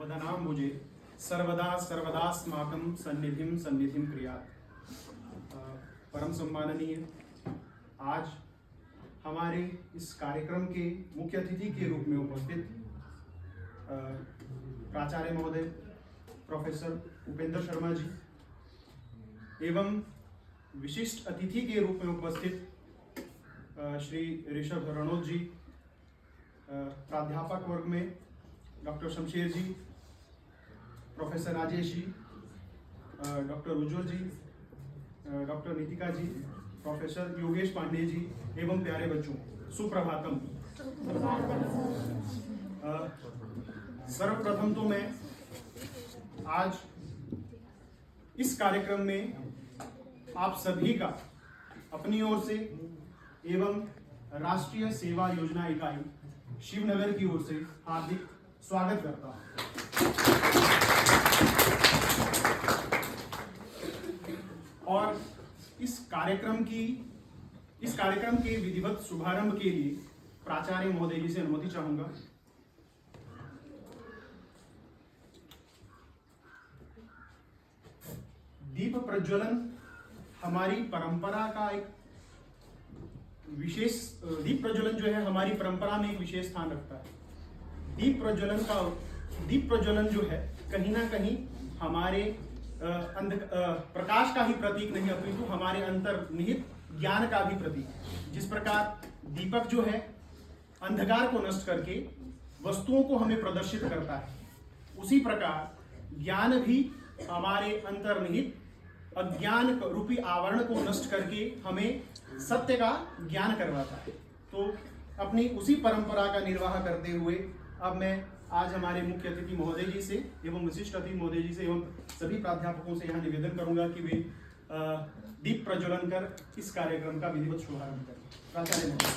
वदनाम्बुजे सर्वदा सर्वदास्माकं सन्निधिं क्रियात्। परम सम्माननीय, आज हमारे इस कार्यक्रम के मुख्य अतिथि के रूप में उपस्थित प्राचार्य महोदय प्रोफेसर उपेंद्र शर्मा जी एवं विशिष्ट अतिथि के रूप में उपस्थित श्री ऋषभ रणोत जी, प्राध्यापक वर्ग में डॉक्टर शमशेर जी, प्रोफेसर राजेश जी, डॉक्टर उज्ज्वल जी, डॉक्टर नितिका जी, प्रोफेसर योगेश पांडे जी एवं प्यारे बच्चों, सुप्रभातम। सर्वप्रथम तो मैं आज इस कार्यक्रम में आप सभी का अपनी ओर से एवं राष्ट्रीय सेवा योजना इकाई शिवनगर की ओर से हार्दिक स्वागत करता हूं। और इस कार्यक्रम के विधिवत शुभारंभ के लिए प्राचार्य महोदय जी से अनुमति चाहूंगा। दीप प्रज्वलन हमारी परंपरा का एक विशेष दीप प्रज्वलन जो है हमारी परंपरा में एक विशेष स्थान रखता है। दीप प्रज्वलन जो है कहीं ना कहीं हमारे प्रकाश का ही प्रतीक नहीं अपितु हमारे अंतर्निहित ज्ञान का भी प्रतीक है। जिस प्रकार दीपक जो है अंधकार को नष्ट करके वस्तुओं को हमें प्रदर्शित करता है, उसी प्रकार ज्ञान भी हमारे अंतर्निहित अज्ञान रूपी आवरण को नष्ट करके हमें सत्य का ज्ञान करवाता है। तो अपनी उसी परंपरा का निर्वाह करते हुए अब मैं आज हमारे मुख्य अतिथि महोदय जी से एवं विशिष्ट अतिथि महोदय जी से एवं सभी प्राध्यापकों से यहाँ निवेदन करूंगा कि वे दीप प्रज्वलन कर इस कार्यक्रम का विधिवत शुभारंभ करें। प्राचार्य महोदय।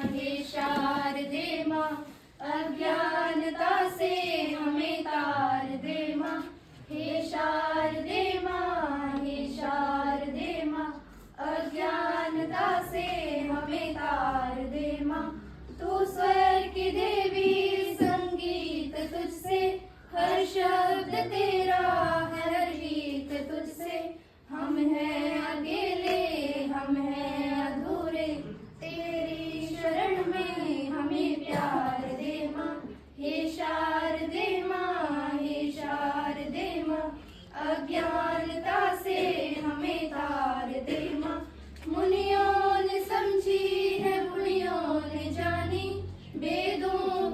हे शारदे माँ, अज्ञानता से हमें तार दे माँ। हे शारदे माँ, हे शारदे माँ, अज्ञानता से हमें तार दे माँ। तू स्वर की देवी, संगीत तुझसे, हर शब्द तेरा, हर गीत तुझसे। हम हैं अकेले, हम हैं अधूरे, तेरी शरण में हमें प्यार दे माँ। हे शारदे माँ, हे शारदे माँ, अज्ञानता से हमें तार दे माँ। मुनियों ने समझी है, मुनियों ने जानी, वेदों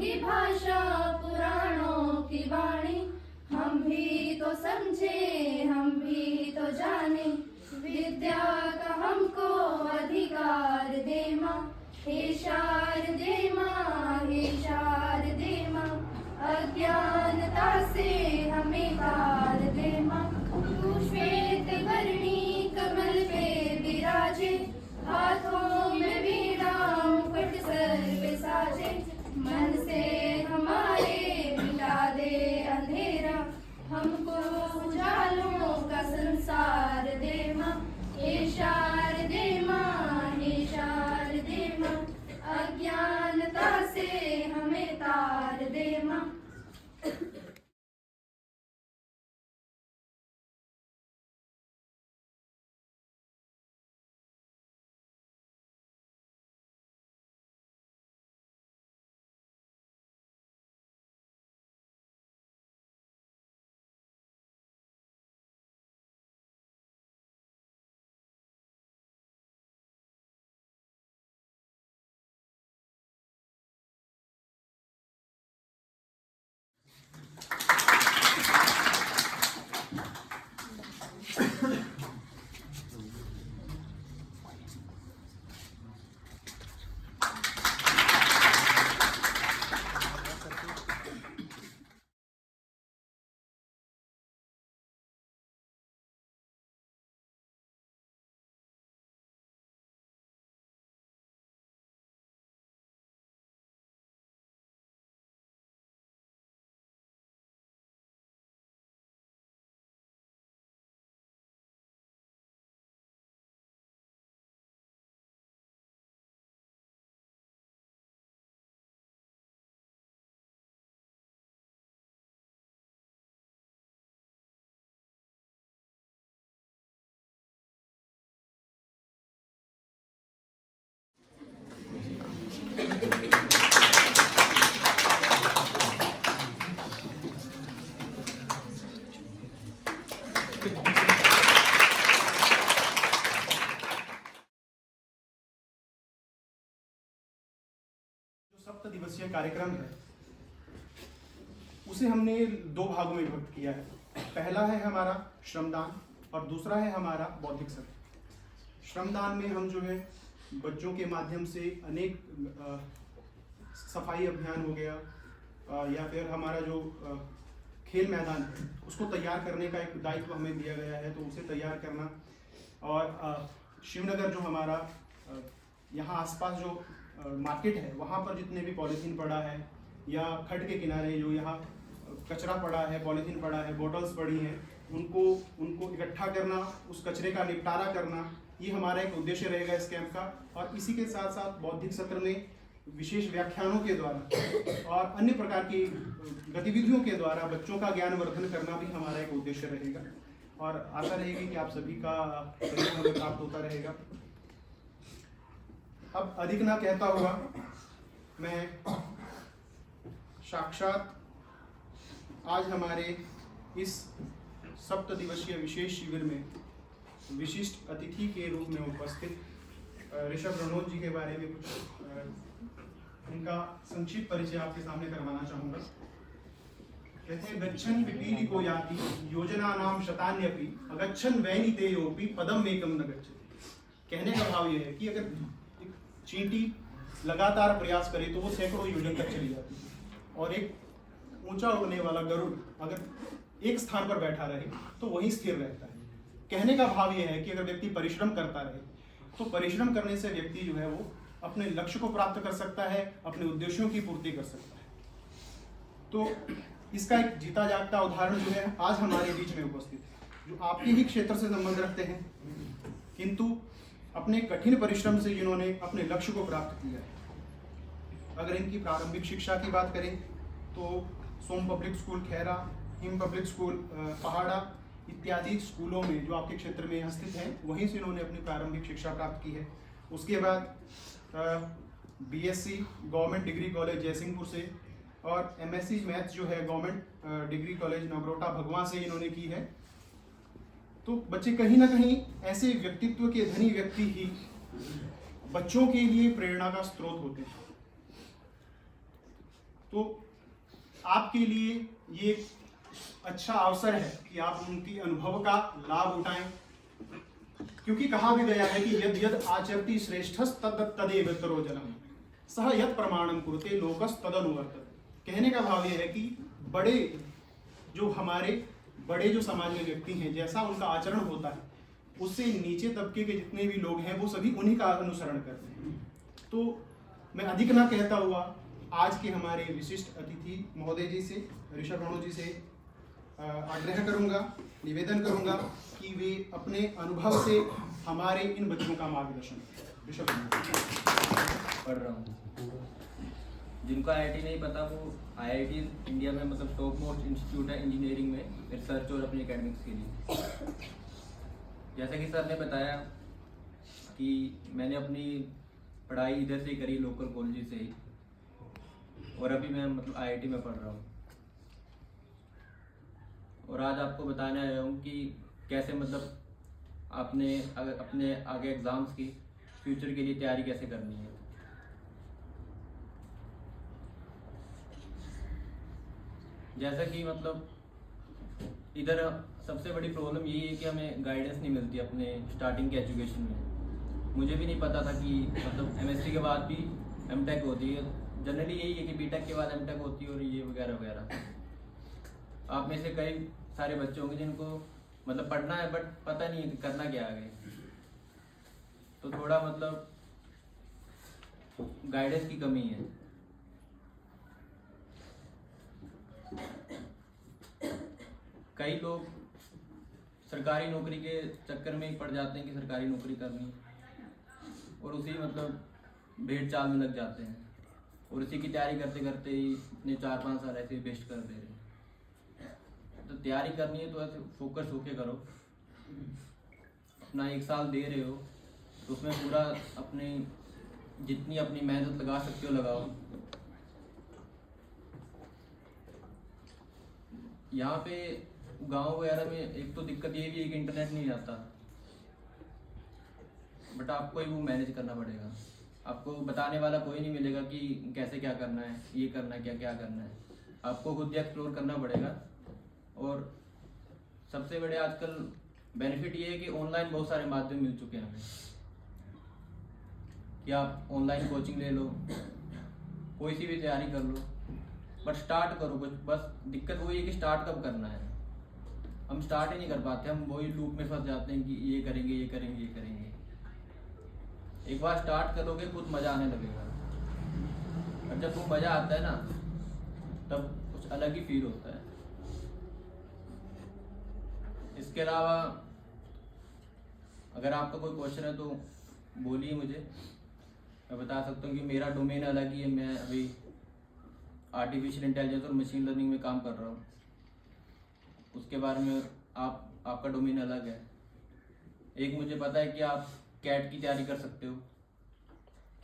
सप्त दिवसीय कार्यक्रम है उसे हमने 2 भागों में विभक्त किया है। पहला है हमारा श्रमदान और दूसरा है हमारा बौद्धिक सत्र। श्रमदान में हम जो है बच्चों के माध्यम से अनेक सफाई अभियान हो गया या फिर हमारा जो खेल मैदान है उसको तैयार करने का एक दायित्व हमें दिया गया है, तो उसे तैयार करना। और शिवनगर जो हमारा यहाँ आसपास जो मार्केट है वहाँ पर जितने भी पॉलीथीन पड़ा है या खड्ड के किनारे जो यहाँ कचरा पड़ा है, पॉलीथीन पड़ा है, बॉटल्स पड़ी हैं, उनको इकट्ठा करना, उस कचरे का निपटारा करना, ये हमारा एक उद्देश्य रहेगा इस कैंप का। और इसी के साथ साथ बौद्धिक सत्र में विशेष व्याख्यानों के द्वारा और अन्य प्रकार की गतिविधियों के द्वारा बच्चों का ज्ञान वर्धन करना भी हमारा एक उद्देश्य रहेगा और आशा रहेगी कि आप सभी का सहयोग हमें प्राप्त होता रहेगा। अब अधिक ना कहता हुआ मैं साक्षात आज हमारे इस सप्त दिवसीय विशेष शिविर में विशिष्ट अतिथि के रूप में उपस्थित ऋषभ रणोत जी के बारे में कुछ उनका संक्षिप्त परिचय आपके सामने करवाना चाहूँगा। कहते हैं गच्छन् पिपीलिको याति योजनानां शतान्यपि अगच्छन् वैनितेयोपि पदम एकम न गच्छति। कहने का भाव यह है कि अगर एक चींटी लगातार प्रयास करे तो वो सैकड़ों योजन तक चली जाती है और एक ऊंचा उड़ने वाला गरुड़ अगर एक स्थान पर बैठा रहे तो वहीं स्थिर रहता है। कहने का भाव यह है कि अगर व्यक्ति परिश्रम करता रहे तो परिश्रम करने से व्यक्ति जो है वो अपने लक्ष्य को प्राप्त कर सकता है, अपने उद्देश्यों की पूर्ति कर सकता है। तो इसका एक जीता जागता उदाहरण जो है आज हमारे बीच में उपस्थित है, जो आपके ही क्षेत्र से संबंध रखते हैं किंतु अपने कठिन परिश्रम से जिन्होंने अपने लक्ष्य को प्राप्त किया है। अगर इनकी प्रारंभिक शिक्षा की बात करें तो Som public school Khaira, Him public school Pahada इत्यादि स्कूलों में जो आपके क्षेत्र में स्थित हैं वहीं से इन्होंने अपनी प्रारंभिक शिक्षा प्राप्त की है। उसके बाद BSc government degree college Jaisinghpur से और एमएससी मैथ्स जो है गवर्नमेंट डिग्री कॉलेज नगरोटा भगवां से इन्होंने की है। तो बच्चे कहीं ना कहीं ऐसे व्यक्तित्व के धनी व्यक्ति ही बच्चों के लिए प्रेरणा का स्रोत होते हैं। तो आपके लिए ये अच्छा अवसर है कि आप उनकी अनुभव का लाभ उठाएं, क्योंकि कहा भी गया है कि यद यद आचरति श्रेष्ठस तद तदेव तरोजनम सह यद प्रमाणम कुरुते लोकस तदनुवर्तते। कहने का भाव यह है कि बड़े जो समाज में व्यक्ति हैं जैसा उनका आचरण होता है उससे नीचे तबके के जितने भी लोग हैं वो सभी उन्हीं का अनुसरण करते हैं। तो मैं अधिक ना कहता हुआ आज के हमारे विशिष्ट अतिथि महोदय जी से, ऋषभ रणोत जी से आग्रह करूंगा, निवेदन करूंगा कि वे अपने अनुभव से हमारे इन बच्चों का मार्गदर्शन करें। ऋषभ पढ़ रहा हूँ। जिनको आईआईटी नहीं पता वो आईआईटी इंडिया में मतलब टॉप मोस्ट इंस्टीट्यूट है इंजीनियरिंग में रिसर्च और अपनी एकेडमिक्स के लिए। जैसा कि सर ने बताया कि मैंने अपनी पढ़ाई इधर से ही करी, लोकल कॉलेज से ही, और अभी मैं मतलब आईआईटी में पढ़ रहा हूँ। और आज आपको बताने आया हूँ कि कैसे मतलब अपने आगे एग्ज़ाम्स की फ्यूचर के लिए तैयारी कैसे करनी है। जैसा कि मतलब इधर सबसे बड़ी प्रॉब्लम यही है कि हमें गाइडेंस नहीं मिलती अपने स्टार्टिंग के एजुकेशन में। मुझे भी नहीं पता था कि मतलब एमएससी के बाद भी एमटेक होती है। जनरली यही है कि बीटेक के बाद एमटेक होती है और ये वगैरह वगैरह। आप में से कई सारे बच्चे होंगे जिनको मतलब पढ़ना है बट पता नहीं है कि करना क्या आगे। तो थोड़ा मतलब गाइडेंस की कमी है। कई लोग सरकारी नौकरी के चक्कर में ही पड़ जाते हैं कि सरकारी नौकरी करनी और उसी मतलब भेड़ चाल में लग जाते हैं और उसी की तैयारी करते करते ही अपने 4-5 साल ऐसे ही वेस्ट कर दे रहे हैं। तो तैयारी करनी है तो ऐसे फोकस होके करो। अपना 1 साल दे रहे हो तो उसमें पूरा जितनी अपनी मेहनत लगा सकते हो लगाओ। यहाँ पे गांव वगैरह में एक तो दिक्कत ये भी है कि इंटरनेट नहीं आता, बट आपको ही वो मैनेज करना पड़ेगा। आपको बताने वाला कोई नहीं मिलेगा कि कैसे क्या करना है, ये करना है, क्या क्या करना है। आपको खुद ही एक्सप्लोर करना पड़ेगा। और सबसे बड़े आजकल बेनिफिट ये है कि ऑनलाइन बहुत सारे माध्यम मिल चुके हैं हमें, कि आप ऑनलाइन कोचिंग ले लो, कोई सी भी तैयारी कर लो, बट स्टार्ट करो कुछ। बस दिक्कत वही है कि स्टार्ट कब करना है। हम स्टार्ट ही नहीं कर पाते, हम वही लूप में फंस जाते हैं कि ये करेंगे, ये करेंगे, ये करेंगे। एक बार स्टार्ट करोगे खुद मज़ा आने लगेगा, और जब वो मज़ा आता है ना तब कुछ अलग ही फील होता है। इसके अलावा अगर आपका कोई क्वेश्चन है तो बोलिए मुझे, मैं बता सकता हूँ कि मेरा डोमेन अलग ही है। मैं अभी आर्टिफिशियल इंटेलिजेंस और मशीन लर्निंग में काम कर रहा हूँ। उसके बारे में आपका डोमेन अलग है। एक मुझे पता है कि आप कैट की तैयारी कर सकते हो।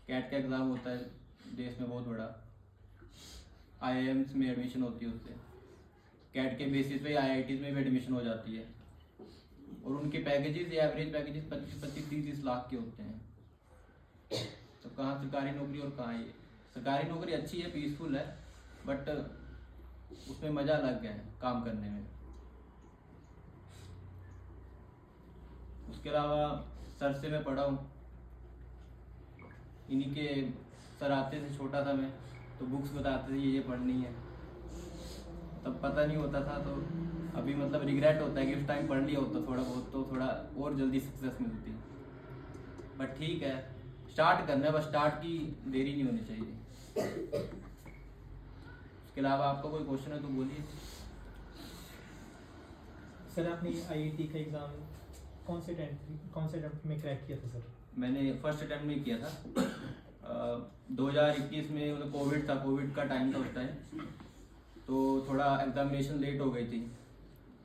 कैट का एग्ज़ाम होता है देश में बहुत बड़ा, IIMs में एडमिशन होती है उससे। कैट के बेसिस पे IITs में भी एडमिशन हो जाती है, और उनके पैकेजेस, एवरेज पैकेजेस 25-30 लाख के होते हैं। तो कहाँ सरकारी नौकरी और कहाँ ये। सरकारी नौकरी अच्छी है, पीसफुल है, बट उसमें मज़ा अलग है काम करने में। उसके अलावा सर से मैं पढ़ा हूँ, इन्हीं के सर आते थे, छोटा था मैं तो बुक्स बताते थे ये पढ़नी है, तब पता नहीं होता था। तो अभी मतलब रिग्रेट होता है कि उस टाइम पढ़ लिया होता थोड़ा बहुत तो थोड़ा और जल्दी सक्सेस मिलती। बट ठीक है, स्टार्ट करना है, बस स्टार्ट की देरी नहीं होनी चाहिए। उसके अलावा आपका कोई क्वेश्चन है तो बोलिए। सर आपने IIT का एग्ज़ाम कौन से अटेम्प्ट में क्रैक किया था सर? मैंने फर्स्ट अटेम्प्ट में किया था। 2021 में मतलब कोविड था, कोविड का टाइम था उस टाइम, तो थोड़ा एग्जामिनेशन लेट हो गई थी।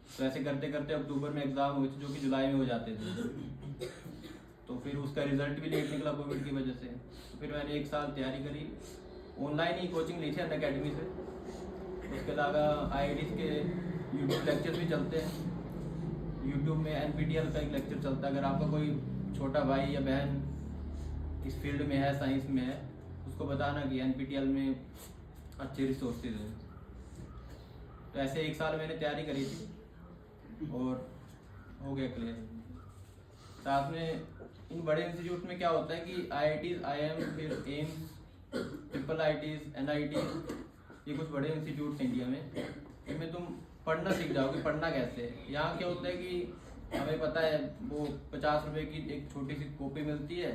तो ऐसे करते करते अक्टूबर में एग्ज़ाम हुए थे जो कि जुलाई में हो जाते थे। तो फिर उसका रिजल्ट भी लेट निकला कोविड की वजह से। तो फिर मैंने 1 साल तैयारी करी, ऑनलाइन ही कोचिंग ली थी अनअकैडमी से। उसके अलावा IITs के यूट्यूब लेक्चर्स भी चलते हैं। यूट्यूब में NPTEL का एक लेक्चर चलता है। अगर आपका कोई छोटा भाई या बहन इस फील्ड में है, साइंस में है, उसको बताना कि NPTEL में अच्छे रिसोर्सेज हैं। तो ऐसे 1 साल मैंने तैयारी करी थी और हो गया क्लियर। साथ में इन बड़े इंस्टीट्यूट में क्या होता है कि IITs, IIM, फिर एम्स, IIITs, NITs, ये कुछ बड़े इंस्टीट्यूट हैं इंडिया में, इनमें तुम पढ़ना सीख जाओगे। पढ़ना कैसे है, यहाँ क्या होता है कि हमें पता है वो 50 रुपए की एक छोटी सी कॉपी मिलती है,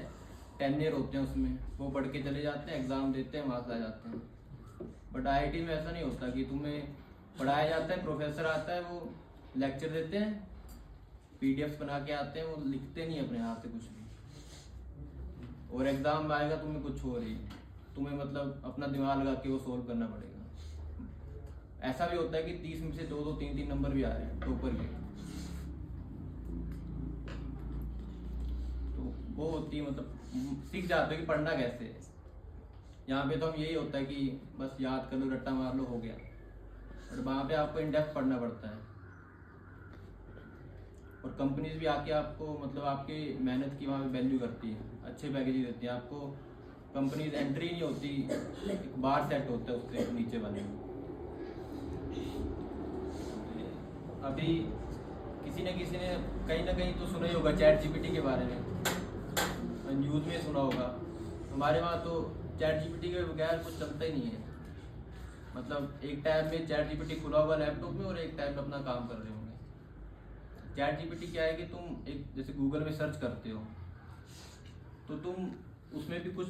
टेन्योर होते हैं उसमें, वो पढ़ के चले जाते हैं, एग्ज़ाम देते हैं, मार्क्स आ जाते हैं। बट IIT में ऐसा नहीं होता कि तुम्हें पढ़ाया जाता है, प्रोफेसर आता है, वो लेक्चर देते हैं, PDFs बना के आते हैं, वो लिखते नहीं अपने हाथ से कुछ भी, और एग्ज़ाम में आएगा तुम्हें कुछ हो रही, तुम्हें मतलब अपना दिमाग लगा के वो सोल्व करना पड़ेगा। ऐसा भी होता है कि 30 में से 2-2, 3-3 नंबर भी आ रहे हैं टॉपर के। तो वो होती है, मतलब सीख जाते हो कि पढ़ना कैसे है। यहाँ पे तो हम यही होता है कि बस याद कर लो, रट्टा मार लो, हो गया। बट वहाँ पे आपको इन डेप्थ पढ़ना पड़ता है, और कंपनीज भी आके आपको मतलब आपकी मेहनत की वहाँ पे वैल्यू करती है, अच्छे पैकेज देती है आपको। कंपनीज एंट्री नहीं होती, एक बार सेट होता है उससे नीचे वाले में। अभी किसी न कहीं ना कहीं तो सुना ही होगा ChatGPT के बारे में, न्यूज़ में सुना होगा। हमारे वहाँ तो ChatGPT के बगैर कुछ चलता ही नहीं है। मतलब एक टाइम में ChatGPT खुला हुआ लैपटॉप में और एक टाइम में अपना काम कर रहे होंगे। ChatGPT क्या है कि तुम एक जैसे गूगल में सर्च करते हो तो तुम उसमें भी कुछ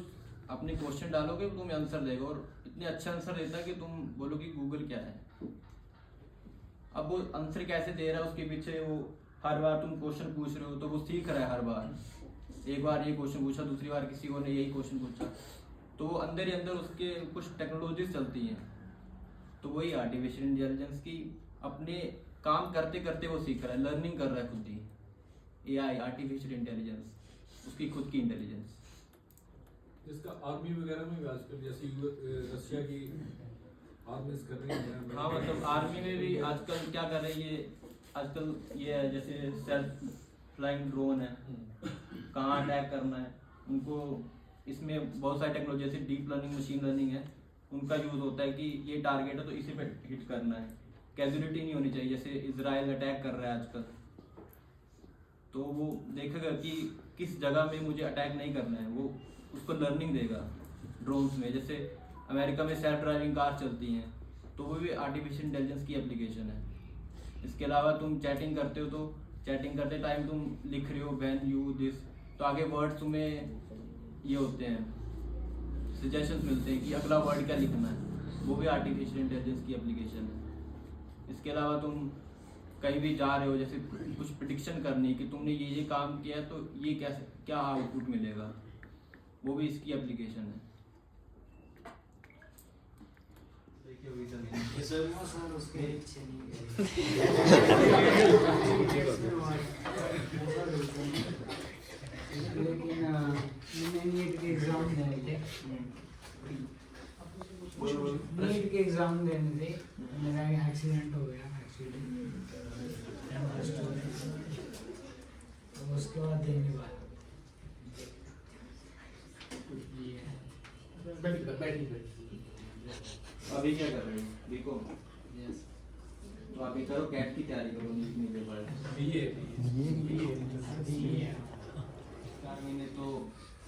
अपने क्वेश्चन डालोगे, तुम्हें आंसर देगा, और इतने अच्छे आंसर देता है कि तुम बोलो कि गूगल क्या है। अब वो आंसर कैसे दे रहा है उसके पीछे वो हर बार तुम क्वेश्चन पूछ रहे हो तो वो सीख रहा है हर बार। एक बार ये क्वेश्चन पूछा, दूसरी बार किसी और ने यही क्वेश्चन पूछा, तो वो अंदर ही अंदर उसके कुछ टेक्नोलॉजीज चलती हैं। तो वही आर्टिफिशियल इंटेलिजेंस की अपने काम करते करते वो सीख रहा है, लर्निंग कर रहा है खुद ही। AI आर्टिफिशियल इंटेलिजेंस, उसकी खुद की इंटेलिजेंस। इसका आर्मी वगैरह में भी आजकल जैसे रशिया की आर्मीज कर रही है। हाँ, मतलब आर्मी में भी आजकल क्या कर रही है, आजकल ये है जैसे सेल्फ फ्लाइंग ड्रोन है, कहाँ अटैक करना है उनको इसमें बहुत सारी टेक्नोलॉजी जैसे डीप लर्निंग, मशीन लर्निंग है, उनका यूज़ होता है कि ये टारगेट है तो इसी पे हिट करना है, कैजुअलिटी नहीं होनी चाहिए। जैसे इजराइल अटैक कर रहा है आजकल, तो वो देखेगा कि किस जगह में मुझे अटैक नहीं करना है, वो उसको लर्निंग देगा ड्रोन्स में। जैसे अमेरिका में सेल्फ ड्राइविंग कार चलती हैं, तो वो भी आर्टिफिशियल इंटेलिजेंस की एप्लीकेशन है। इसके अलावा तुम चैटिंग करते हो, तो चैटिंग करते टाइम तुम लिख रहे हो व्हेन यू दिस, तो आगे वर्ड्स तुम्हें ये होते हैं, सजेशंस मिलते हैं कि अगला वर्ड क्या लिखना है, वो भी आर्टिफिशियल इंटेलिजेंस की एप्लीकेशन है। इसके अलावा तुम कहीं भी जा रहे हो, जैसे कुछ प्रिडिक्शन करनी कि तुमने ये काम किया तो ये कैसे क्या आउटपुट मिलेगा, वो भी इसकी एप्लीकेशन है। लेकिन मैंने नीट के एग्जाम देने थे, नीट के एग्जाम देने थे, मेरा एक्सीडेंट हो गया, तो उसके बाद देने वाला। अभी क्या कर रहे हो? देखो तो अभी करो, कैट की तैयारी करो, नीट नहीं दे पाए। 4 महीने तो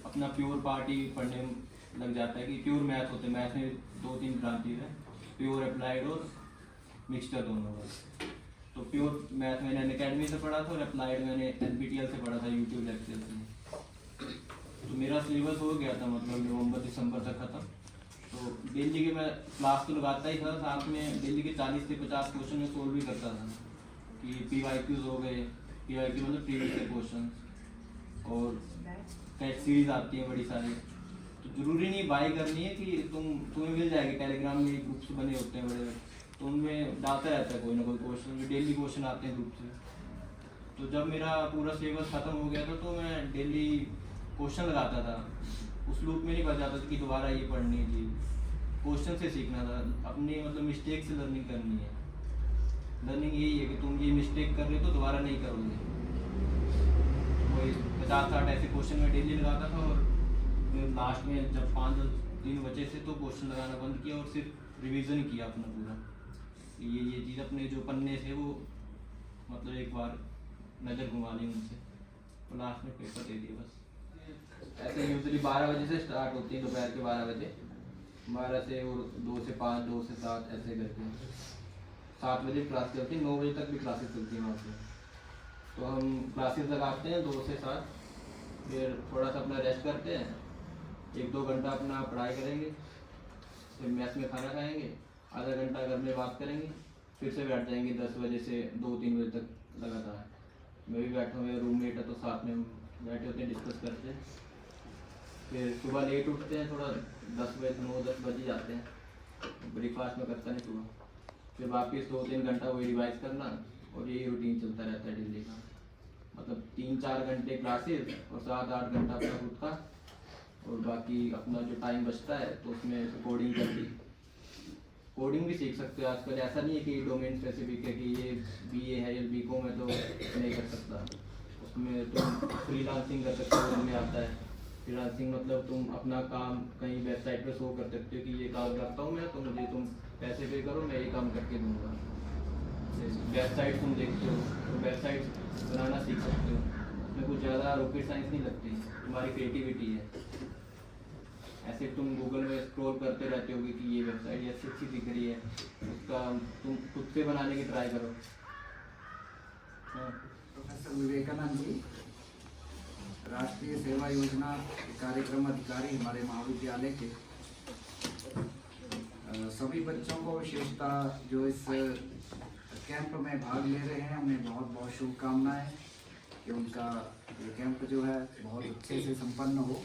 अपना प्योर पार्ट ही पढ़ने में लग जाता है कि प्योर मैथ होते हैं। मैथ में 2-3 ब्रांचेज है, प्योर, अप्लाइड और मिक्सचर दोनों का। तो प्योर मैथ मैंने अनअकैडमी से पढ़ा था और अप्लाइड मैंने NPTEL से पढ़ा था, यूट्यूब लेक्चर से। तो मेरा सिलेबस हो गया था, मतलब नवंबर-दिसंबर तक खत्म। तो डेली के मैं क्लास तो लगाता ही था, साथ में डेली के 40 से 50 क्वेश्चन में सोल्व भी करता था कि PYQs हो गए, PYQ मतलब प्रीवियस ईयर क्वेश्चन, और टेस्ट सीरीज आती है बड़ी सारी। तो जरूरी नहीं बाय करनी है कि तुम्हें मिल जाएगी, टेलीग्राम में ग्रुप्स बने होते हैं बड़े, तो उनमें डालता रहता है कोई ना कोई क्वेश्चन, डेली क्वेश्चन आते हैं ग्रुप से। तो जब मेरा पूरा सिलेबस खत्म हो गया था तो मैं डेली क्वेश्चन लगाता था, उस लूप में नहीं बच जाता था कि दोबारा ये पढ़नी थी, क्वेश्चन से सीखना था। अपनी मतलब मिस्टेक से लर्निंग करनी है। लर्निंग यही है कि तुम ये मिस्टेक कर रहे हो तो दोबारा नहीं करोगे। वही 50-60 ऐसे क्वेश्चन मैं डेली लगाता था, और लास्ट में जब 5 दिन बचे थे तो क्वेश्चन लगाना बंद किया और सिर्फ रिवीजन ही किया अपना पूरा। ये चीज़ अपने जो पन्ने थे वो मतलब एक बार नज़र घुमा ली उनसे, तो लास्ट में पेपर दे दिया बस। ऐसे यूजली 12 बजे से स्टार्ट होती है, दोपहर के 12 बजे, 12 से, और 2 से 5, 2 से 7 ऐसे करके 7 बजे क्लास चलती है, 9 बजे तक भी क्लासेस चलती हैं वहाँ पे। तो हम क्लासेस लगाते हैं 2 से 7, फिर थोड़ा सा अपना रेस्ट करते हैं, 1-2 घंटा अपना पढ़ाई करेंगे, फिर मैथ में खाना खाएंगे, आधा घंटा घर में बात करेंगे, फिर से बैठ जाएंगे 10 बजे से 2-3 बजे तक लगातार। मैं भी बैठा हुआ, रूममेट है तो साथ में हम बैठे होते हैं, डिस्कस करते हैं। फिर सुबह लेट उठते हैं, थोड़ा 9-10 बजे जाते हैं, ब्रेकफास्ट में करता नहीं सुबह, फिर वापस 2-3 घंटा वही रिवाइज करना, और यही रूटीन चलता रहता है डेली का। मतलब 3-4 घंटे क्लासेस और 7-8 घंटा अपना खुद का, और बाकी अपना जो टाइम बचता है तो उसमें कोडिंग कर ली। कोडिंग भी सीख सकते हो आजकल, ऐसा नहीं है कि डोमेन स्पेसिफिक है कि ये BA है या BCom है तो नहीं कर सकता। उसमें तुम फ्रीलांसिंग कर सकते हो, उसमें आता है फ्रीलांसिंग, मतलब तुम अपना काम कहीं वेबसाइट पे शो कर सकते हो कि ये काम करता हूँ मैं, तो मुझे तुम पैसे पे करो, मैं ये काम करके दूँगा। वेबसाइट तुम देखते हो तो वेबसाइट बनाना सीख सकते हो, उसमें कुछ ज़्यादा रॉकेट साइंस नहीं लगती, तुम्हारी क्रिएटिविटी है। ऐसे तुम गूगल में स्क्रॉल करते रहते होगे कि ये वेबसाइट ये अच्छी दिख रही है, उसका तुम खुद से बनाने की ट्राई करो। प्रोफेसर विवेकानंद जी, राष्ट्रीय सेवा योजना के कार्यक्रम अधिकारी हमारे महाविद्यालय के, सभी बच्चों को विशेषतः जो इस कैंप में भाग ले रहे हैं, उन्हें बहुत बहुत शुभकामनाएं कि उनका ये कैंप जो है बहुत अच्छे से संपन्न हो।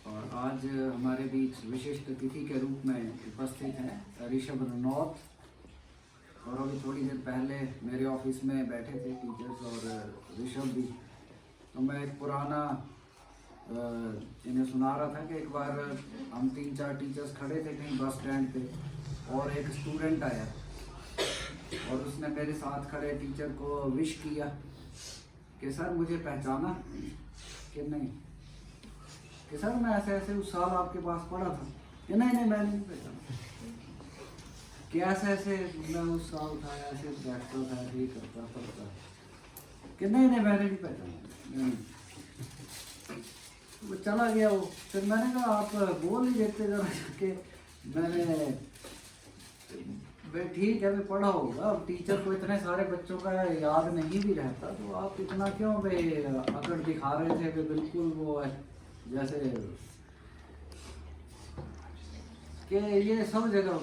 और आज हमारे बीच विशिष्ट अतिथि के रूप में उपस्थित हैं ऋषभ रनौत, और अभी थोड़ी देर पहले मेरे ऑफिस में बैठे थे टीचर्स और ऋषभ भी। तो मैं एक पुराना इन्हें सुना रहा था कि एक बार हम 3-4 टीचर्स खड़े थे कहीं बस स्टैंड पे, और एक स्टूडेंट आया और उसने मेरे साथ खड़े टीचर को विश किया कि सर मुझे पहचाना कि नहीं। कि सर मैं ऐसे ऐसे उस साल आपके पास पढ़ा था, कि नहीं नहीं मैं नहीं पहचाना, कि ऐसे ऐसे मैं उस साल था, ऐसे बैठता था, ये करता पढ़ता, कि नहीं नहीं मैंने नहीं पहचाना। वो चला गया वो। फिर मैंने कहा आप बोल ही देते जरा कि मैंने, भाई ठीक है, भाई पढ़ा होगा, अब टीचर को इतने सारे बच्चों का याद नहीं भी रहता, तो आप इतना क्यों भाई अकड़ दिखा रहे थे कि बिल्कुल वो है जैसे कि ये सब जगह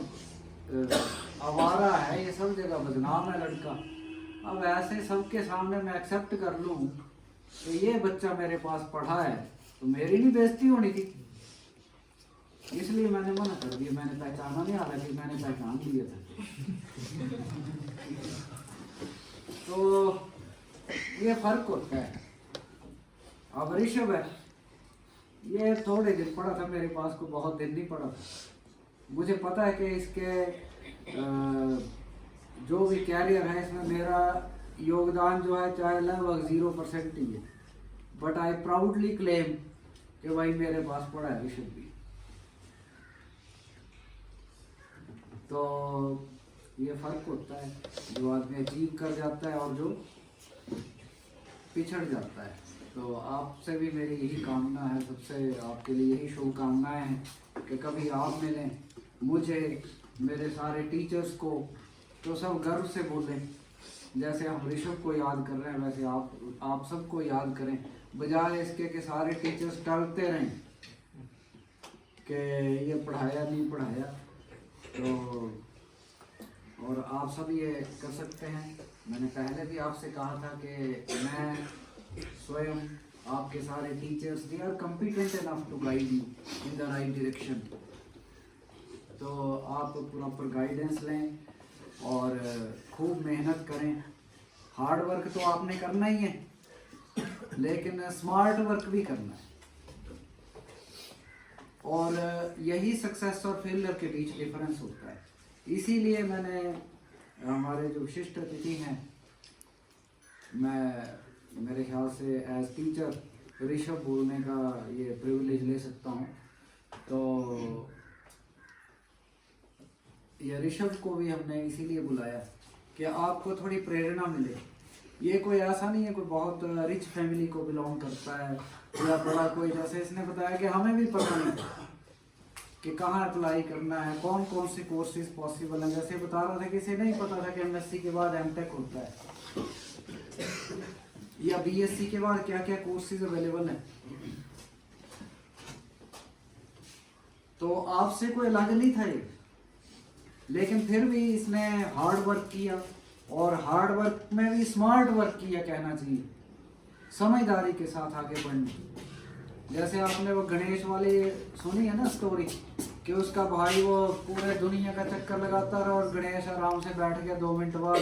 आवारा है, ये सब जगह बदनाम है लड़का। अब ऐसे सबके सामने मैं एक्सेप्ट कर लूँ कि ये बच्चा मेरे पास पढ़ा है, तो मेरी नहीं बेइज्जती होनी थी, इसलिए मैंने मना कर दिया। मैंने पहचाना नहीं, हालांकि मैंने पहचान लिया था। तो ये फर्क होता है। अब ऋषभ है, ये थोड़े दिन पढ़ा था मेरे पास, को बहुत दिन नहीं पढ़ा था। मुझे पता है कि इसके जो भी कैरियर है इसमें मेरा योगदान जो है चाहे लगभग 0% ही है, बट आई प्राउडली क्लेम कि भाई मेरे पास पढ़ा है ऋषभ भी। तो ये फर्क होता है, जो आदमी अचीव कर जाता है और जो पिछड़ जाता है। तो आपसे भी मेरी यही कामना है, सबसे आपके लिए यही शुभकामनाएं हैं कि कभी आप मिलें मुझे, मेरे सारे टीचर्स को, तो सब गर्व से बोलें, जैसे हम ऋषभ को याद कर रहे हैं वैसे आप सबको याद करें, बजाय इसके कि सारे टीचर्स टलते रहें कि ये पढ़ाया नहीं पढ़ाया। तो और आप सब ये कर सकते हैं। मैंने पहले भी आपसे कहा था कि मैं स्वयं, आपके सारे teachers, they are competent enough to guide you in the right direction. तो आप प्रॉपर गाइडेंस लें और खूब मेहनत करें। हार्ड वर्क तो आपने करना ही है, लेकिन स्मार्ट वर्क भी करना है। और यही सक्सेस और फेलियर के बीच डिफरेंस होता है। इसीलिए मैंने हमारे जो विशिष्ट अतिथि हैं, मैं मेरे ख्याल से एज टीचर ऋषभ बोलने का ये प्रिविलेज ले सकता हूँ। तो ये ऋषभ को भी हमने इसीलिए बुलाया कि आपको थोड़ी प्रेरणा मिले। ये कोई ऐसा नहीं है कोई बहुत रिच फैमिली को बिलोंग करता है या बड़ा कोई, जैसे इसने बताया कि हमें भी पता नहीं कि कहाँ अप्लाई करना है, कौन कौन से कोर्सेज पॉसिबल हैं। जैसे बता रहा था कि इसे नहीं पता था कि एमएससी के बाद एमटेक होता है या बीएससी के बाद क्या क्या कोर्सेज अवेलेबल हैं। तो आपसे कोई अलग नहीं था ये, लेकिन फिर भी इसने हार्ड वर्क किया, और हार्ड वर्क में भी स्मार्ट वर्क किया कहना चाहिए, समझदारी के साथ आगे बढ़ने। जैसे आपने वो गणेश वाली सुनी है ना स्टोरी, कि उसका भाई वो पूरे दुनिया का चक्कर लगाता रहा और गणेश आराम से बैठ गया 2 मिनट बाद।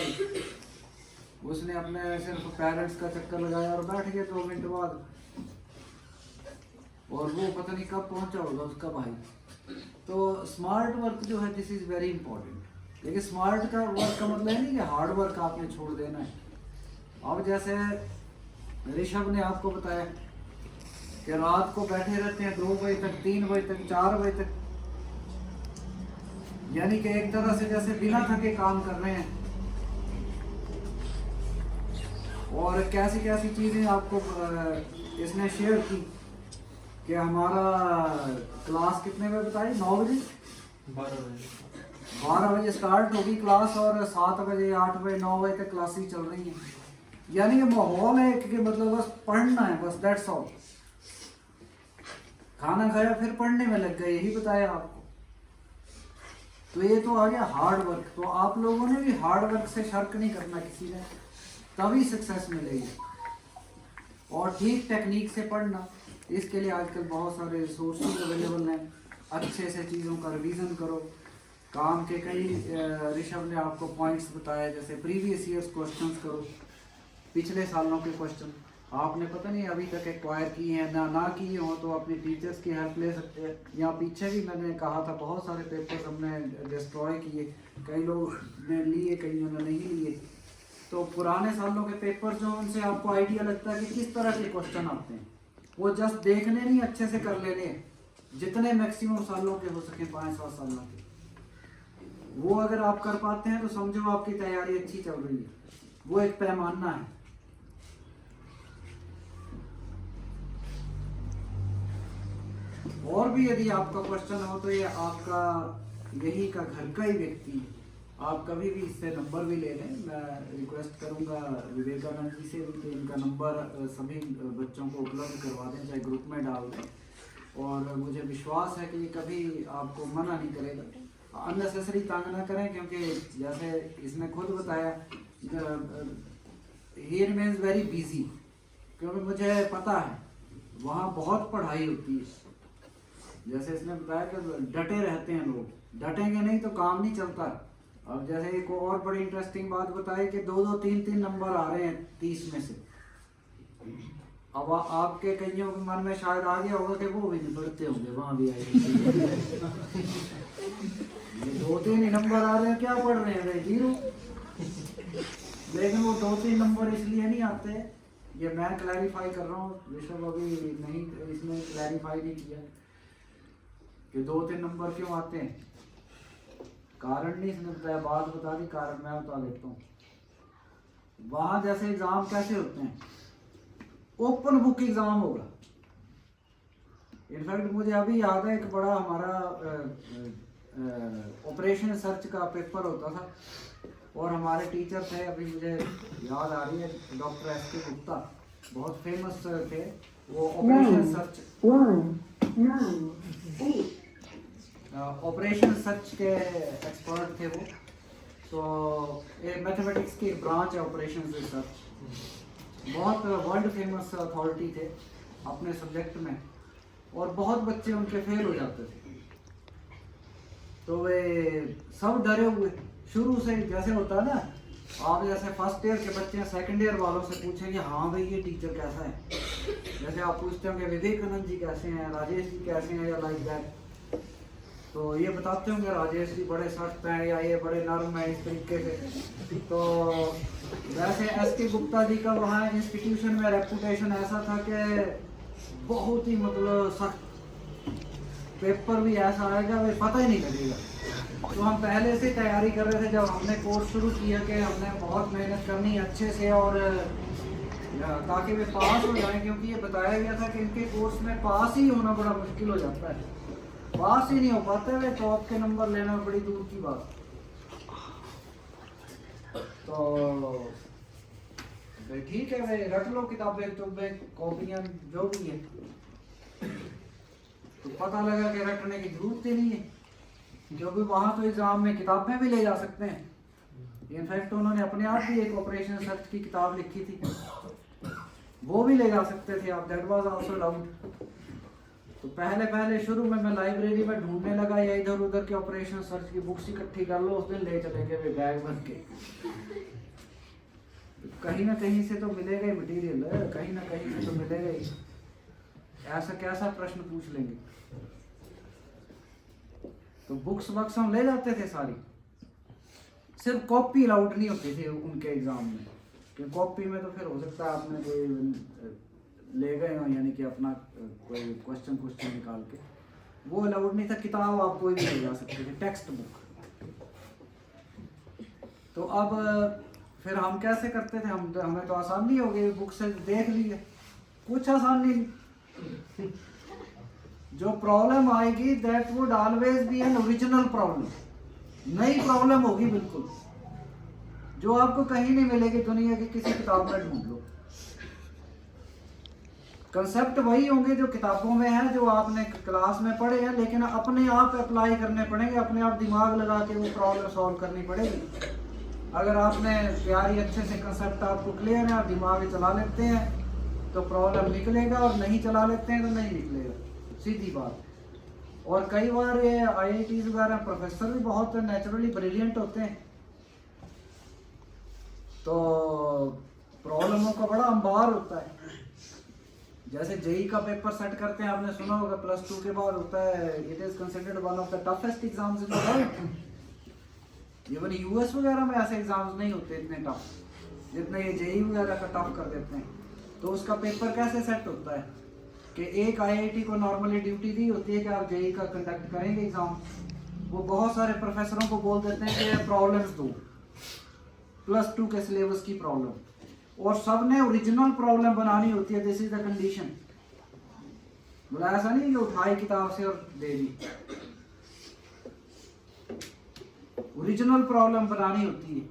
उसने अपने सिर्फ पेरेंट्स का चक्कर लगाया और बैठ गया 2 मिनट बाद, और वो पता नहीं कब पहुंचा होगा उसका भाई। तो स्मार्ट वर्क जो है, दिस इज वेरी इंपॉर्टेंट। लेकिन स्मार्ट का वर्क का मतलब नहीं कि हार्ड वर्क आपने छोड़ देना है। अब जैसे ऋषभ ने आपको बताया कि रात को बैठे रहते हैं 2 बजे तक, 3 बजे तक, 4 बजे तक, यानी कि एक तरह से जैसे बिना थके काम कर रहे हैं। और कैसी कैसी चीजें आपको इसने शेयर की कि हमारा क्लास कितने बजे बताई, 9 बजे 12 बजे स्टार्ट होगी क्लास, और 7 बजे 8 बजे 9 बजे तक क्लासेस चल रही हैं। यानी कि माहौल है कि मतलब बस पढ़ना है, बस दैट्स ऑल। खाना खाया फिर पढ़ने में लग गए, यही बताया आपको। तो ये तो आ गया हार्ड वर्क। तो आप लोगों ने भी हार्ड वर्क से शर्क नहीं करना किसी ने, तभी सक्सेस मिलेगी। और ठीक टेक्निक से पढ़ना, इसके लिए आजकल बहुत सारे रिसोर्सेज अवेलेबल हैं। अच्छे से चीज़ों का रिवीजन करो। काम के कई ऋषभ ने आपको पॉइंट्स बताए, जैसे प्रीवियस ईयर्स क्वेश्चंस करो, पिछले सालों के क्वेश्चन आपने पता नहीं अभी तक एक्वायर किए हैं ना किए हो, तो अपने टीचर्स की हेल्प ले सकते हैं। यहाँ पीछे भी मैंने कहा था बहुत सारे पेपर्स हमने डिस्ट्रॉय किए, कई लोग ने लिए, कईयों ने नहीं लिए। तो पुराने सालों के पेपर जो, उनसे आपको आइडिया लगता है कि किस तरह के क्वेश्चन आते हैं। वो जस्ट देखने नहीं, अच्छे से कर लेने हैं। जितने मैक्सिमम सालों के हो सके, 5-7 सालों के, वो अगर आप कर पाते हैं तो समझो आपकी तैयारी अच्छी चल रही है। वो एक पैमाना है। और भी यदि आपका क्वेश्चन हो तो ये आपका यही का घर का ही व्यक्ति है, आप कभी भी इससे नंबर भी ले लें। मैं रिक्वेस्ट करूंगा विवेकानंद जी से भी कि इनका नंबर सभी बच्चों को उपलब्ध करवा दें, चाहे ग्रुप में डाल दें। और मुझे विश्वास है कि ये कभी आपको मना नहीं करेगा। अननेसेसरी तंग ना करें, क्योंकि जैसे इसने खुद बताया, ही रिमेन्स वेरी बिजी, क्योंकि मुझे पता है वहाँ बहुत पढ़ाई होती है। जैसे इसने बताया कि डटे रहते हैं लोग, डटेंगे नहीं तो काम नहीं चलता। अब जैसे एक और बड़ी इंटरेस्टिंग बात बताई कि 2-2, 3-3 नंबर आ रहे हैं 30 में से। अब आपके कईयों के मन में शायद आ गया होगा कि वो भी नहीं पढ़ते होंगे, वहां भी आए 2-3 ही नंबर आ रहे हैं, क्या पढ़ रहे हैं, 0। लेकिन वो 2-3 नंबर इसलिए नहीं आते, ये मैं क्लैरिफाई कर रहा हूँ, ऋषभ अभी नहीं, इसने क्लैरिफाई नहीं किया कि 2-3 नंबर क्यों आते हैं। कारण नहीं इसने बताया, बात बता दी, कारण मैं बता देता हूँ। वहां जैसे एग्जाम कैसे होते हैं, ओपन बुक एग्जाम होगा। इनफैक्ट मुझे अभी याद है, एक बड़ा हमारा ऑपरेशन सर्च का पेपर होता था, और हमारे टीचर थे, अभी मुझे याद आ रही है, डॉक्टर SK गुप्ता, बहुत फेमस थे वो ऑपरेशन सर्च, ऑपरेशन सर्च के एक्सपर्ट थे वो। तो ये मैथमेटिक्स की ब्रांच है ऑपरेशन रिसर्च, बहुत वर्ल्ड फेमस अथॉरिटी थे अपने सब्जेक्ट में, और बहुत बच्चे उनके फेल हो जाते थे। तो वे सब डरे हुए शुरू से, जैसे होता है ना, आप जैसे फर्स्ट ईयर के बच्चे सेकंड ईयर वालों से पूछेंगे हाँ भाई ये टीचर कैसा है, जैसे आप पूछते होंगे विवेकानंद जी कैसे हैं, राजेश जी कैसे हैं, या लाइक दैट, तो ये बताते होंगे राजेश जी बड़े सख्त हैं, या ये बड़े नर्म हैं, इस तरीके से। तो वैसे SK गुप्ता जी का वहाँ इंस्टीट्यूशन में रेपुटेशन ऐसा था कि बहुत ही मतलब सख्त, पेपर भी ऐसा आएगा वे पता ही नहीं लगेगा। तो हम पहले से तैयारी कर रहे थे, जब हमने कोर्स शुरू किया कि हमने बहुत मेहनत करनी अच्छे से, और ताकि वे पास हो जाएं, क्योंकि ये बताया गया था कि इनके कोर्स में पास ही होना बड़ा मुश्किल हो जाता है, पास ही नहीं हो पाते वे, टॉप के नंबर लेना बड़ी दूर की बात। तो ठीक है भाई, रख लो किताबें, तुम्हें कॉपियां जो भी है, तो पता लगा कि रखने की जरूरत ही नहीं है, क्योंकि वहां तो एग्जाम में किताबें भी ले जा सकते हैं। इनफैक्ट उन्होंने अपने आप भी एक ऑपरेशन सर्च की किताब लिखी थी, वो भी ले जा सकते थे आप, दैट वाज आल्सो अलाउड। तो पहले शुरू में मैं लाइब्रेरी में ढूंढने लगा, या इधर उधर के ऑपरेशन सर्च की बुक्स इकट्ठी कर लो, उस दिन ले चले गए बैग भर के। कहीं ना कहीं से तो मिलेगा ही मटेरियल, कहीं ना कहीं से तो मिलेगा ही, ऐसा कैसा प्रश्न पूछ लेंगे। तो बुक्स वक्स हम ले जाते थे सारी, सिर्फ कॉपी अलाउड नहीं होती थी उनके एग्जाम में, क्योंकि कॉपी में तो फिर हो सकता है आपने कोई ले गए हो, यानी कि अपना कोई क्वेश्चन निकाल के, वो अलाउड नहीं था। किताब आप कोई भी ले जा सकते थे, टेक्स्ट बुक। तो अब फिर हम कैसे करते थे, हमें तो आसानी हो गई, बुक से देख लिए, कुछ आसानी नहीं। जो प्रॉब्लम आएगी that would always be an original problem, नई प्रॉब्लम होगी बिल्कुल, जो आपको कहीं नहीं मिलेगी दुनिया की किसी किताब में ढूंढ लो। कंसेप्ट वही होंगे जो किताबों में है, जो आपने क्लास में पढ़े हैं, लेकिन अपने आप अप्लाई करने पड़ेंगे, अपने आप दिमाग लगा के वो प्रॉब्लम सॉल्व करनी पड़ेगी। अगर आपने तैयारी अच्छे से, कंसेप्ट आपको क्लियर है, आप दिमाग चला लेते हैं तो प्रॉब्लम निकलेगा, और नहीं चला लेते हैं तो नहीं निकलेगा, सीधी बात। और कई बार ये IITs वगैरह प्रोफेसर भी बहुत नेचुरली ब्रिलियंट होते हैं, तो प्रॉब्लमों का बड़ा अंबार होता है। जैसे JEE का पेपर सेट करते हैं, आपने सुना होगा +2 के बाद होता है, it is considered one of the toughest exams in the world. Even US वगैरह में ऐसे एग्जाम्स नहीं होते इतने टफ, जितने ये JEE वगैरह का टफ कर देते हैं। तो उसका पेपर कैसे सेट होता है, कि एक आईआईटी को नॉर्मली ड्यूटी दी होती है कि आप जेई का कंडक्ट करेंगे एग्जाम, वो बहुत सारे प्रोफेसरों को बोल देते हैं कि प्रॉब्लम्स दो, +2 के सिलेबस की प्रॉब्लम, और सबने ओरिजिनल प्रॉब्लम बनानी होती है। This is the condition. बोला ऐसा नहीं कि उठाई किताब से और दे दी, ओरिजिनल प्रॉब्लम बनानी होती है।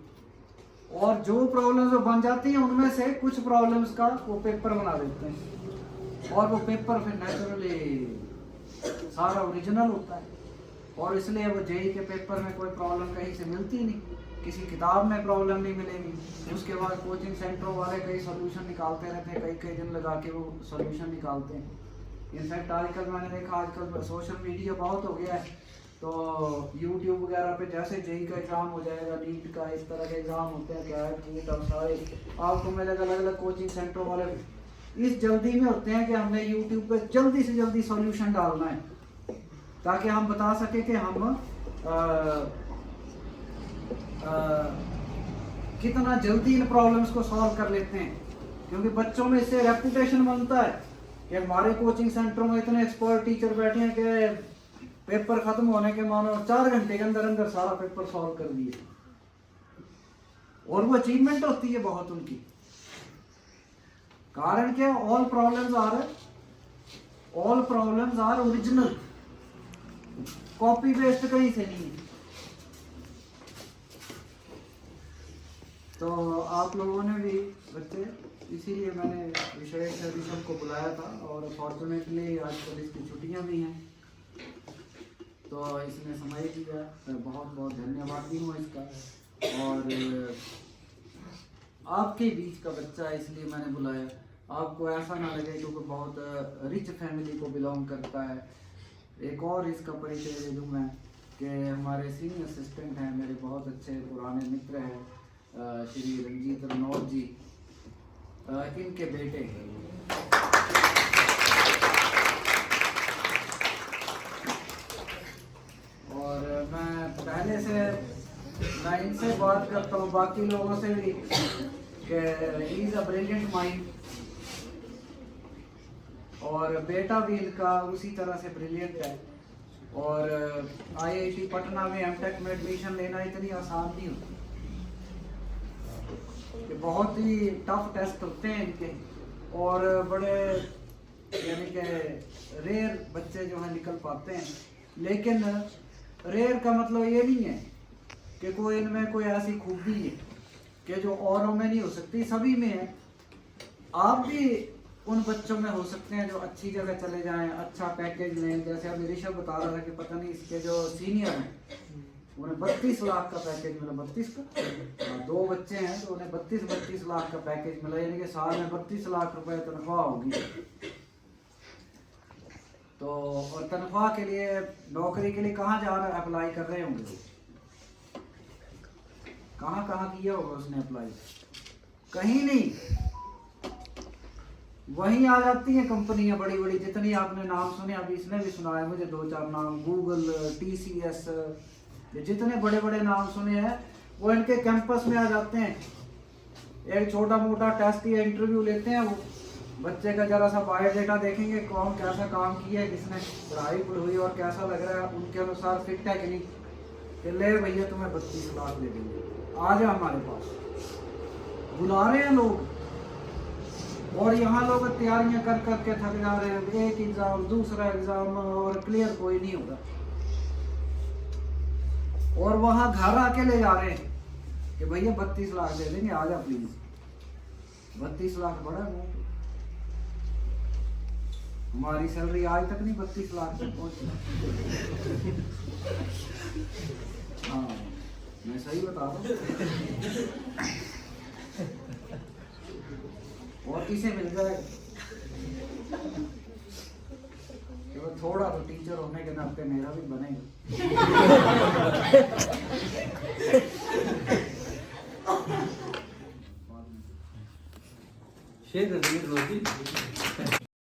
और जो प्रॉब्लम्स बन जाती हैं उनमें से कुछ प्रॉब्लम्स का वो पेपर बना देते हैं, और वो पेपर फिर नेचुरली सारा ओरिजिनल होता है। और इसलिए वो जेई के पेपर में कोई प्रॉब्लम कहीं से मिलती नहीं, किसी किताब में प्रॉब्लम नहीं मिलेगी। उसके बाद कोचिंग सेंटरों वाले कई सॉल्यूशन निकालते रहते हैं, कई दिन लगा के वो सॉल्यूशन निकालते हैं। इनफैक्ट आजकल मैंने देखा, आजकल सोशल मीडिया बहुत हो गया है, तो यूट्यूब वगैरह पे जैसे जेई का एग्ज़ाम हो जाएगा, नीट का, इस तरह के एग्ज़ाम होते हैं, क्या है अब सारे आपको मिलेगा, अलग अलग कोचिंग सेंटरों वाले इस जल्दी में होते हैं कि हमने यूट्यूब पे जल्दी से जल्दी सॉल्यूशन डालना है, ताकि हम बता सके कि हम कितना जल्दी इन प्रॉब्लम्स को सॉल्व कर लेते हैं। क्योंकि बच्चों में इससे रेपुटेशन बनता है कि हमारे कोचिंग सेंटरों में इतने एक्सपर्ट टीचर बैठे हैं कि पेपर खत्म होने के मानो 4 घंटे के अंदर अंदर सारा पेपर सॉल्व कर दिए, और वो अचीवमेंट होती है बहुत उनकी। कारण क्या, all problems are original, copy paste कहीं से नहीं है। तो आप लोगों ने भी बच्चे, इसीलिए मैंने विशेष ऋषभ को बुलाया था, और फॉर्चुनेटली आजकल इसकी छुट्टियां भी हैं, तो इसने समय दिया, तो बहुत बहुत धन्यवाद भी हूँ इसका। और आपके बीच का बच्चा है इसलिए मैंने बुलाया, आपको ऐसा ना लगे क्योंकि बहुत रिच फैमिली को बिलोंग करता है। एक और इसका परिचय दे दूँ मैं कि हमारे सीनियर असिस्टेंट हैं, मेरे बहुत अच्छे पुराने मित्र हैं, श्री रंजीत रनौत जी, इनके बेटे। और मैं इनसे बात करता हूँ, बाकी लोगों से भी, कि he is a brilliant mind, और बेटा भी इनका उसी तरह से ब्रिलियंट है। और आईआईटी पटना में एमटेक में एडमिशन लेना इतनी आसान नहीं होती, कि बहुत ही टफ टेस्ट होते हैं इनके, और बड़े यानी कि रेयर बच्चे जो हैं निकल पाते हैं। लेकिन रेयर का मतलब ये नहीं है कि कोई इनमें कोई ऐसी खूबी है कि जो औरों में नहीं हो सकती, सभी में है। आप भी उन बच्चों में हो सकते हैं जो अच्छी जगह चले जाएं, अच्छा पैकेज लें। जैसे अभी ऋषभ बता रहा था कि पता नहीं इसके जो सीनियर हैं उन्हें 32 लाख का पैकेज मिला, 32 का, 2 बच्चे हैं तो उन्हें 32 लाख का पैकेज मिला, यानी कि साल में 32 लाख रुपए तनख्वाह होगी। तो और तनख्वाह के लिए, नौकरी के लिए कहाँ जा रहे अप्लाई कर रहे होंगे, कहाँ किया होगा उसने अप्लाई? कहीं नहीं। वहीं आ जाती हैं कंपनियां बड़ी बड़ी, जितनी आपने नाम सुने, अभी इसने भी सुनाया मुझे 2-4 नाम, गूगल, TCS, जितने बड़े बड़े नाम सुने हैं वो इनके कैंपस में आ जाते हैं। एक छोटा मोटा टेस्ट या इंटरव्यू लेते हैं, वो बच्चे का जरा सा बायोडेटा देखेंगे, कौन कैसा काम किया है, किसने पढ़ाई हुई और कैसा लग रहा है, उनके अनुसार फिट है कि नहीं, कि ले भैया तुम्हें 32 लाख दे देंगे, आ जा हमारे पास। बुला रहे हैं लोग, और यहाँ लोग तैयारियां कर करके थक जा रहे हैं, एक एग्जाम दूसरा एग्जाम, और क्लियर कोई नहीं होगा। और वहां घर आके ले जा रहे हैं कि भैया 32 लाख दे देंगे, आ जा प्लीज। 32 लाख बड़ा है, हमारी सैलरी आज तक नहीं 32 लाख तक पहुंची। हाँ, मैं सही बता रहा हूँ। और किसे मिल जाए, तो थोड़ा तो टीचर होने के नाते मेरा भी बनेगा। शेर